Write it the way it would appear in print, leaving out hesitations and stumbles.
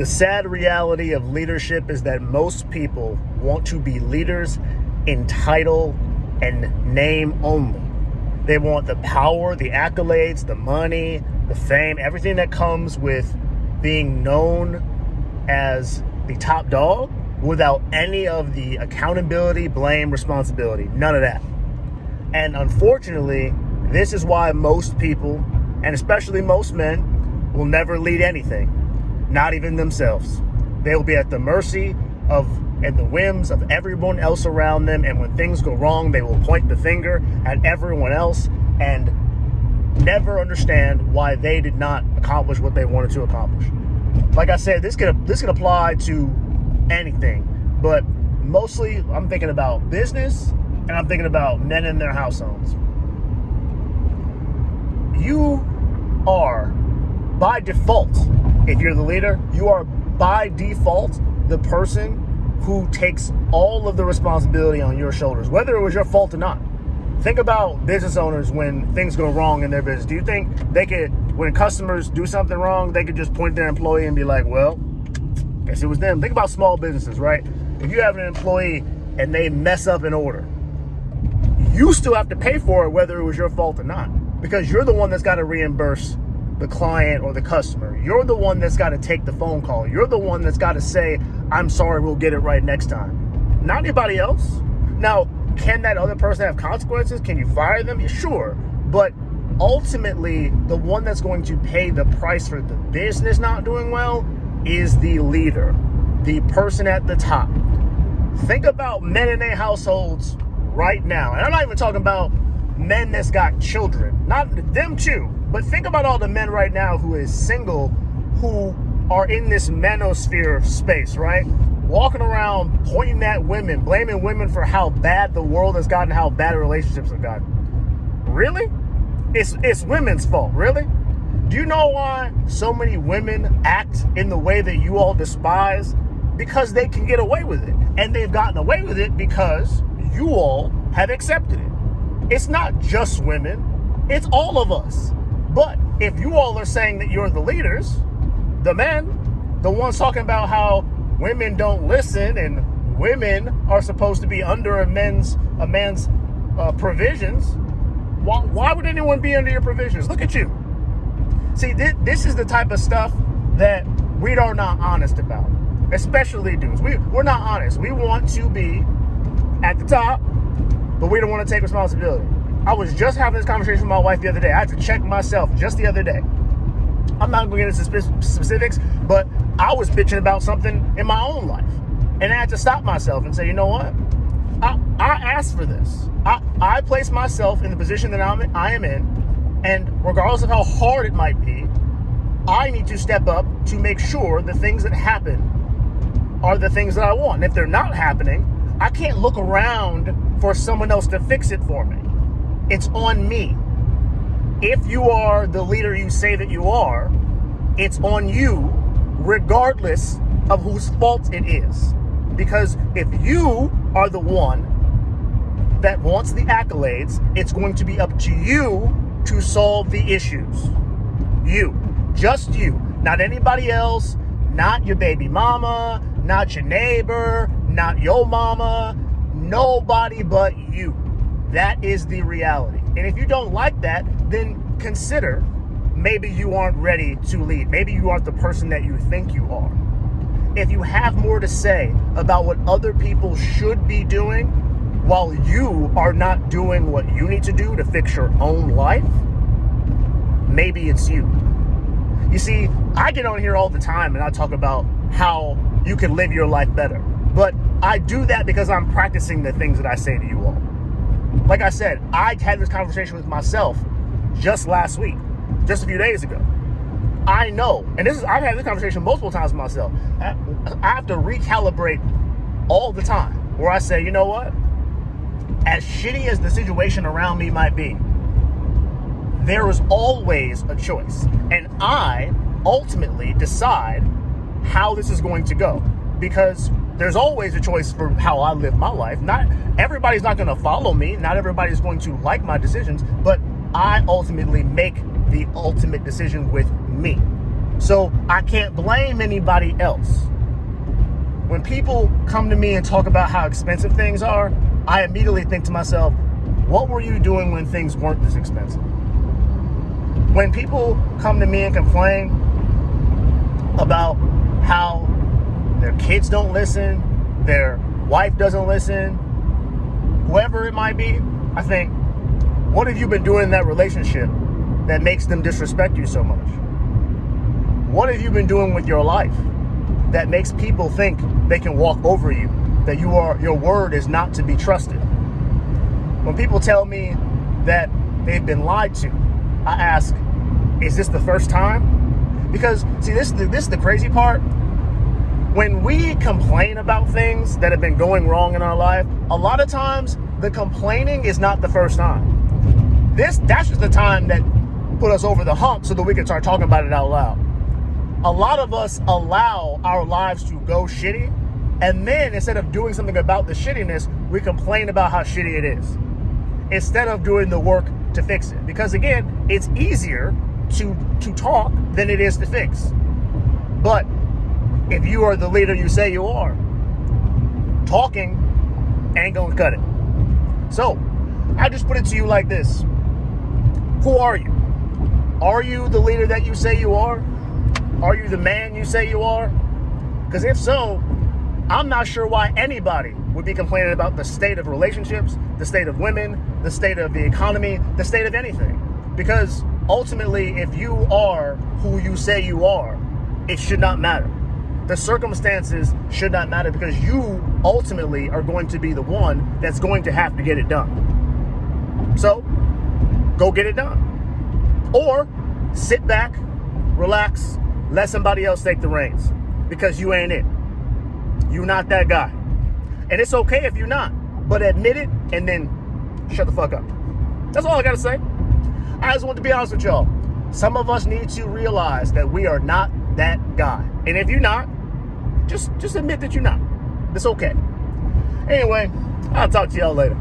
The sad reality of leadership is that most people want to be leaders in title and name only. They want the power, the accolades, the money, the fame, everything that comes with being known as the top dog without any of the accountability, blame, responsibility. None of that. And unfortunately, this is why most people, and especially most men, will never lead anything. Not even themselves. They will be at the mercy of and the whims of everyone else around them. And when things go wrong, they will point the finger at everyone else and never understand why they did not accomplish what they wanted to accomplish. Like I said, this can apply to anything, but mostly I'm thinking about business and I'm thinking about men in their households. You are, by default, if you're the leader, you are by default the person who takes all of the responsibility on your shoulders, whether it was your fault or not. Think about business owners when things go wrong in their business. Do you think they could, when customers do something wrong, they could just point their employee and be like, well, guess it was them? Think about small businesses, right? If you have an employee and they mess up an order, you still have to pay for it whether it was your fault or not, because you're the one that's got to reimburse the client or the customer. You're the one that's got to take the phone call. You're the one that's got to say, I'm sorry, we'll get it right next time. Not anybody else. Now, can that other person have consequences? Can you fire them? Sure. But ultimately, the one that's going to pay the price for the business not doing well is the leader, the person at the top. Think about men in their households right now. And I'm not even talking about men that's got children. Not them too. But think about all the men right now who is single, who are in this manosphere space, right? Walking around pointing at women, blaming women for how bad the world has gotten, how bad relationships have gotten. Really? It's women's fault, really? Do you know why so many women act in the way that you all despise? Because they can get away with it. And they've gotten away with it because you all have accepted it. It's not just women, it's all of us. But if you all are saying that you're the leaders, the men, the ones talking about how women don't listen and women are supposed to be under a man's provisions, why would anyone be under your provisions? Look at you. See, this is the type of stuff that we are not honest about, especially dudes. We're not honest. We want to be at the top, but we don't want to take responsibility. I was just having this conversation with my wife the other day. I had to check myself just the other day. I'm not going to get into specifics, but I was bitching about something in my own life. And I had to stop myself and say, you know what? I asked for this. I placed myself in the position that I am in, and regardless of how hard it might be, I need to step up to make sure the things that happen are the things that I want. And if they're not happening, I can't look around for someone else to fix it for me. It's on me. If you are the leader you say that you are, it's on you, regardless of whose fault it is. Because if you are the one that wants the accolades, it's going to be up to you to solve the issues. You. Just you. Not anybody else. Not your baby mama. Not your neighbor. Not your mama. Nobody but you. That is the reality. And if you don't like that, then consider maybe you aren't ready to lead. Maybe you aren't the person that you think you are. If you have more to say about what other people should be doing while you are not doing what you need to do to fix your own life, maybe it's you. You see, I get on here all the time and I talk about how you can live your life better. But I do that because I'm practicing the things that I say to you all. Like I said, I had this conversation with myself just last week, just a few days ago. I know, and I've had this conversation multiple times with myself. I have to recalibrate all the time where I say, you know what? As shitty as the situation around me might be, there is always a choice. And I ultimately decide how this is going to go, because there's always a choice for how I live my life. Not everybody's not going to follow me. Not everybody's going to like my decisions, but I ultimately make the ultimate decision with me. So I can't blame anybody else. When people come to me and talk about how expensive things are, I immediately think to myself, what were you doing when things weren't this expensive? When people come to me and complain about how their kids don't listen, their wife doesn't listen, whoever it might be, I think, what have you been doing in that relationship that makes them disrespect you so much? What have you been doing with your life that makes people think they can walk over you, that your word is not to be trusted? When people tell me that they've been lied to, I ask, is this the first time? Because, see, this is the crazy part. When we complain about things that have been going wrong in our life, a lot of times the complaining is not the first time. That's just the time that put us over the hump so that we can start talking about it out loud. A lot of us allow our lives to go shitty, and then instead of doing something about the shittiness, we complain about how shitty it is, instead of doing the work to fix it. Because again, it's easier to talk than it is to fix. But if you are the leader you say you are, talking ain't gonna cut it. So I just put it to you like this. Who are you? Are you the leader that you say you are? Are you the man you say you are? Because if so, I'm not sure why anybody would be complaining about the state of relationships, the state of women, the state of the economy, the state of anything. Because ultimately, if you are who you say you are, it should not matter. The circumstances should not matter, because you ultimately are going to be the one that's going to have to get it done. So, go get it done. Or sit back, relax, let somebody else take the reins, because you ain't it. You're not that guy. And it's okay if you're not, but admit it and then shut the fuck up. That's all I gotta say. I just want to be honest with y'all. Some of us need to realize that we are not that guy. And if you're not, just admit that you're not. It's okay. Anyway, I'll talk to y'all later.